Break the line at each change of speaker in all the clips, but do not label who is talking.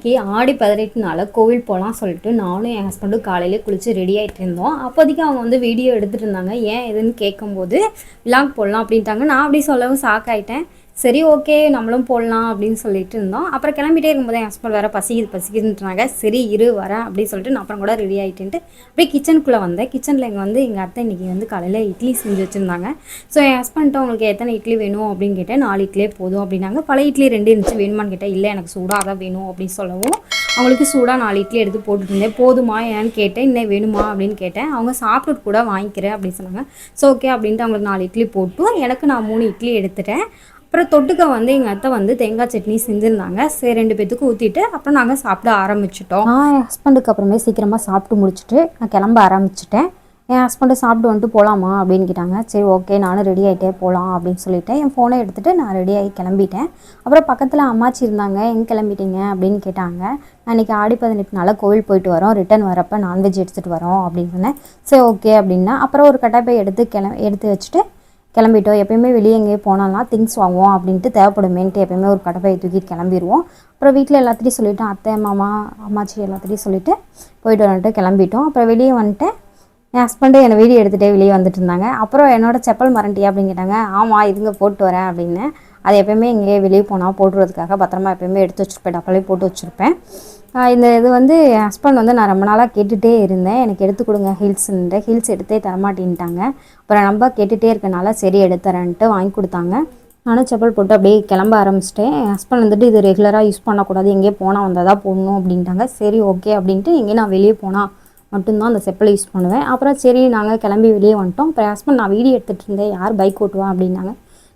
அன்னைக்கு ஆடி 18 கோவில் போகலாம் சொல்லிட்டு நானும் என் ஹஸ்பண்டும் காலையிலே குளிச்சு ரெடி ஆகிட்டு இருந்தோம். அப்போதைக்கு அவங்க வந்து வீடியோ எடுத்துகிட்டு இருந்தாங்க. ஏன் எதுன்னு கேட்கும்போது விலாக் போடலாம் அப்படின்ட்டாங்க. நான் அப்படி சொல்லவும் ஆயிட்டேன். சரி ஓகே நம்மளும் போடலாம் அப்படின்னு சொல்லிட்டு இருந்தோம். அப்புறம் கிளம்பிட்டே இருக்கும்போது என் ஹஸ்பண்ட் வேறு பசிக்குதுன்றாங்க. சரி இரு வரேன் அப்படின்னு சொல்லிட்டு நான் அப்புறம் கூட ரெடி ஆகிட்டுன்ட்டு அப்படியே கிச்சனுக்குள்ளே வந்தேன். கிச்சனில் இங்கே வந்து எங்கள் அத்தை இன்றைக்கி வந்து காலையில் இட்லி செஞ்சு வச்சுருந்தாங்க. ஸோ என் ஹஸ்பண்ட்டு உங்களுக்கு எத்தனை இட்லி வேணும் அப்படின்னு கேட்டேன். 4 இட்லியே போதும் அப்படின்னாங்க. பழைய இட்லி 2 இருந்துச்சு, வேணுமான்னு கேட்டேன். இல்லை எனக்கு சூடாக தான் வேணும் அப்படின்னு சொல்லவும் அவங்களுக்கு சூடாக 4 இட்லி எடுத்து போட்டுருந்தேன். போதுமா ஏன்னு கேட்டேன். இன்னும் வேணுமா அப்படின்னு கேட்டேன். அவங்க சாப்பிட்டுட்டு கூட வாங்கிக்கிறேன் அப்படின்னு சொன்னாங்க. ஸோ ஓகே அப்படின்ட்டு அவங்களுக்கு 4 இட்லி போட்டு எனக்கு நான் 3 இட்லி எடுத்துட்டேன். அப்புறம் தொட்டுக்க வந்து எங்கள் அத்தை வந்து தேங்காய் சட்னி செஞ்சுருந்தாங்க. சரி 2 பேத்துக்கு ஊற்றிட்டு அப்புறம் நாங்கள் சாப்பிட ஆரம்பிச்சிட்டோம். நான் என் ஹஸ்பண்டுக்கு அப்புறமே சீக்கிரமாக சாப்பிட்டு முடிச்சுட்டு நான் கிளம்ப ஆரம்பிச்சிட்டேன். என் ஹஸ்பண்டு சாப்பிட்டு வந்துட்டு போகலாமா அப்படின்னு கேட்டாங்க. சரி ஓகே நானும் ரெடி ஆகிட்டே போகலாம் அப்படின்னு சொல்லிவிட்டு என் ஃபோனை எடுத்துகிட்டு நான் ரெடி ஆகி கிளம்பிட்டேன். அப்புறம் பக்கத்தில் அம்மாச்சி இருந்தாங்க. எங்கே கிளம்பிட்டீங்க அப்படின்னு கேட்டாங்க. நான் இன்றைக்கி ஆடி 18 கோவில் போயிட்டு வரோம், ரிட்டன் வரப்போ நான்வெஜ் எடுத்துகிட்டு வரோம் அப்படின்னு சொன்னேன். சரி ஓகே அப்படின்னா அப்புறம் ஒரு கட்டாப்பை எடுத்து வச்சுட்டு கிளம்பிட்டோம். எப்போயுமே வெளியே எங்கேயே போனாலாம் திங்ஸ் வாங்குவோம் அப்படின்ட்டு தேவைப்படுமேன்ட்டு எப்போயுமே ஒரு கட்டப்பையை தூக்கிட்டு கிளம்பிடுவோம். அப்புறம் வீட்டில் எல்லாத்துட்டையும் சொல்லிவிட்டு அத்தை மாமா அம்மாச்சி எல்லாத்துட்டையும் சொல்லிவிட்டு போயிட்டு வந்துட்டு கிளம்பிட்டோம். அப்புறம் வெளியே வந்துட்டு என் ஹஸ்பண்டு என்னை வீடியோ எடுத்துகிட்டே வெளியே வந்துட்டு இருந்தாங்க. அப்புறம் என்னோடய செப்பல் மறண்டியா அப்படின்னு கேட்டாங்க. ஆமாம் இதுங்க போட்டு வரேன் அப்படின்னு. அது எப்போயுமே எங்கேயே வெளியே போனால் போட்டுறதுக்காக பத்திரமா எப்போயுமே எடுத்து வச்சுருப்பேன், டப்பாலே போட்டு வச்சுருப்பேன். இந்த இது வந்து என் ஹஸ்பண்ட் வந்து நான் ரொம்ப நாளாக கேட்டுகிட்டே இருந்தேன், எனக்கு எடுத்து கொடுங்க ஹீல்ஸுன்ற. ஹீல்ஸ் எடுத்தே தரமாட்டேன்ட்டாங்க. அப்புறம் நம்ம கேட்டுகிட்டே இருக்கனால சரி எடுத்துறேன்ட்டு வாங்கி கொடுத்தாங்க. நானும் செப்பல் போட்டு அப்படியே கிளம்ப ஆரம்பிச்சிட்டேன். என் ஹஸ்பண்ட் வந்துட்டு இது ரெகுலராக யூஸ் பண்ணக்கூடாது, எங்கேயே போனால் வந்தால் தான் போடணும் அப்படின்ட்டாங்க. சரி ஓகே அப்படின்ட்டு எங்கேயும் நான் வெளியே போனால் மட்டும்தான் அந்த செப்பலை யூஸ் பண்ணுவேன். அப்புறம் சரி நாங்கள் கிளம்பி வெளியே வந்துட்டோம். அப்புறம் என் ஹஸ்பண்ட் நான் வீடியோ எடுத்துகிட்டு இருந்தேன், யார் பைக் ஓட்டுவா அப்படின்னாங்க.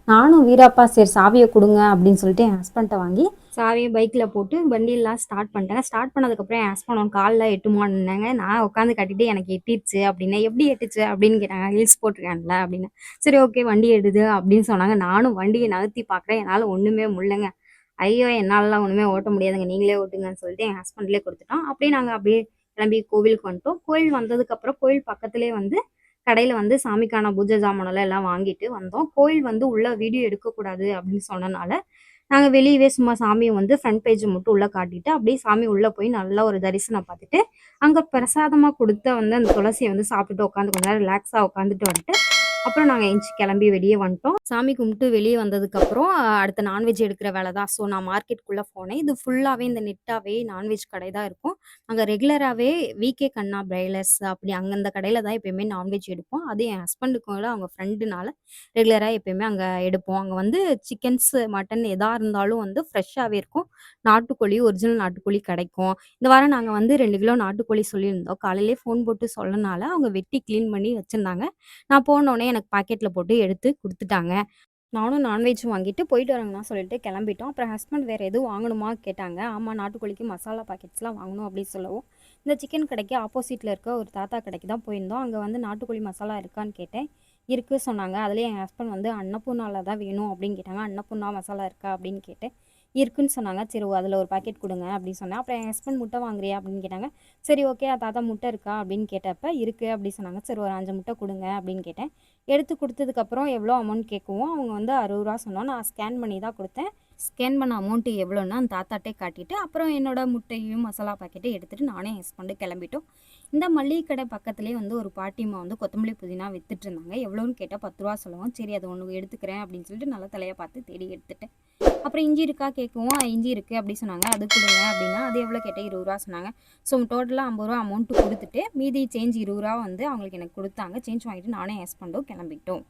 நானும் வீராப்பா சரி சாவியை கொடுங்க அப்படின்னு சொல்லிட்டு என் ஹஸ்பண்ட்டை வாங்கி சாவியை பைக்கில் போட்டு வண்டியெல்லாம் ஸ்டார்ட் பண்ணிட்டேங்க. ஸ்டார்ட் பண்ணதுக்கப்புறம் என் ஹஸ்பண்ட் அவன் காலில் எட்டுமான்னாங்க. நான் உட்காந்து கட்டிட்டு எனக்கு எட்டிடுச்சு அப்படின்னு. எப்படி எட்டுச்சு அப்படின்னு கேட்டாங்க. ஹீல்ஸ் போட்டிருக்கேன்ல அப்படின்னு. சரி ஓகே வண்டி எடுது அப்படின்னு சொன்னாங்க. நானும் வண்டியை நகர்த்தி பார்க்குறேன், என்னால் ஒன்றுமே முடியலைங்க. ஐயோ என்னாலலாம் ஒன்றுமே ஓட்ட முடியாதுங்க, நீங்களே ஓட்டுங்கன்னு சொல்லிட்டு என் ஹஸ்பண்ட்லேயே கொடுத்துட்டோம். அப்படியே நாங்கள் அப்படியே கிளம்பி கோவிலுக்கு வந்துட்டோம். கோவில் வந்ததுக்கப்புறம் கோவில் பக்கத்துலேயே வந்து கடையில் வந்து சாமிக்கான பூஜை ஜாமானெல்லாம் எல்லாம் வாங்கிட்டு வந்தோம். கோயில் வந்து உள்ள வீடியோ எடுக்கக்கூடாது அப்படின்னு சொன்னனால நாங்கள் வெளியவே சும்மா சாமியை வந்து ஃப்ரண்ட் பேஜ் மட்டும் உள்ளே காட்டிட்டு அப்படியே சாமி உள்ளே போய் நல்லா ஒரு தரிசனம் பார்த்துட்டு அங்கே பிரசாதமாக கொடுத்த வந்து அந்த துளசியை வந்து சாப்பிட்டுட்டு உட்காந்து கொஞ்ச நேரம் ரிலாக்ஸாக உட்காந்துட்டு வந்துட்டு அப்புறம் நாங்கள் எந்திச்சு கிளம்பி வெளியே வந்துட்டோம். சாமி கும்பிட்டு வெளியே வந்ததுக்கப்புறம் அடுத்த நான்வெஜ் எடுக்கிற வேலை தான். ஸோ நான் மார்க்கெட்டுக்குள்ளே போனேன். இது ஃபுல்லாகவே இந்த நெட்டாகவே நான்வெஜ் கடை தான் இருக்கும். நாங்கள் ரெகுலராகவே விகே கண்ணா பிரைலர்ஸ் அப்படி அங்கே அந்த கடையில் தான் எப்பயுமே நான்வெஜ் எடுப்போம். அது என் ஹஸ்பண்டுக்கும் அவங்க ஃப்ரெண்டுனால ரெகுலராக எப்பயுமே அங்கே எடுப்போம். அங்கே வந்து சிக்கன்ஸ் மட்டன் எதாக இருந்தாலும் வந்து ஃப்ரெஷ்ஷாகவே இருக்கும். நாட்டுக்கோழி ஒரிஜினல் நாட்டுக்கோழி கிடைக்கும். இந்த வாரம் நாங்கள் வந்து 2 கிலோ நாட்டுக்கோழி சொல்லியிருந்தோம். காலையிலே ஃபோன் போட்டு சொன்னனால அவங்க வெட்டி க்ளீன் பண்ணி வச்சுருந்தாங்க. நான் போனோடனே எனக்கு பாக்கெட்டில் போட்டு எடுத்து கொடுத்துட்டாங்க. நானும் நான்வெஜ் வாங்கிட்டு போயிட்டு வரேங்கண்ணா சொல்லிட்டு கிளம்பிட்டோம். அப்புறம் ஹஸ்பண்ட் வேறு எதுவும் வாங்கணுமா கேட்டாங்க. ஆமாம் நாட்டுக்கோழிக்கு மசாலா பாக்கெட்ஸ்லாம் வாங்கணும் அப்படின்னு சொல்லவும் இந்த சிக்கன் கடைக்கு ஆப்போசிட்டில் இருக்க ஒரு தாத்தா கடைக்கு தான் போயிருந்தோம். அங்கே வந்து நாட்டுக்கோழி மசாலா இருக்கான்னு கேட்டேன். இருக்குது சொன்னாங்க. அதுலேயே என் ஹஸ்பண்ட் வந்து அன்னப்பூர்ணால தான் வேணும் அப்படின்னு கேட்டாங்க. அன்னப்பூர்ணா மசாலா இருக்கா அப்படின்னு கேட்டேன். இருக்குன்னு சொன்னாங்க. சரி அதில் ஒரு பாக்கெட் கொடுங்க அப்படின்னு சொன்னேன். அப்புறம் என் ஹஸ்பண்ட் முட்டை வாங்குறியா அப்படின்னு கேட்டாங்க. சரி ஓகே தாத்தா முட்டை இருக்கா அப்படின்னு கேட்டப்ப இருக்குது அப்படின்னு சொன்னாங்க. சரி ஒரு 5 முட்டை கொடுங்க அப்படின்னு கேட்டேன். எடுத்து கொடுத்ததுக்கப்புறம் எவ்வளோ அமௌண்ட் கேட்கவும் அவங்க வந்து 60 ரூபா சொன்னோம். நான் ஸ்கேன் பண்ணி தான் கொடுத்தேன். ஸ்கேன் பண்ண அமௌண்ட்டு எவ்வளோன்னா அந்த தாத்தாட்டே காட்டிட்டு அப்புறம் என்னோடய முட்டையும் மசாலா பாக்கெட்டையும் எடுத்துகிட்டு நானே என் ஹஸ்பண்டு கிளம்பிட்டோம். இந்த மளிகை கடை பக்கத்துலேயே வந்து ஒரு பாட்டிமா வந்து கொத்தமல்லி புதினா வித்துட்டு இருந்தாங்க. எவ்வளோன்னு கேட்டால் 10 ரூபா சொல்லுவோம். சரி அதை ஒன்று எடுத்துக்கிறேன் அப்படின்னு சொல்லிட்டு நல்ல தலையை பார்த்து தேடி எடுத்துட்டேன். அப்புறம் இஞ்சி இருக்கா கேட்கவும் இஞ்சி இருக்குது அப்படி சொன்னாங்க. அது கொடுங்க அப்படின்னா அது எவ்வளோ கேட்டால் 20 ரூபா சொன்னாங்க. ஸோ டோட்டலாக 50 ரூபா அமௌண்ட்டு கொடுத்துட்டு மீதி சேஞ்ச் 20 ரூபா வந்து அவங்களுக்கு எனக்கு கொடுத்தாங்க. சேஞ்ச் வாங்கிட்டு நானே என் ஹஸ்பண்டும் கிளம்பிட்டோம்.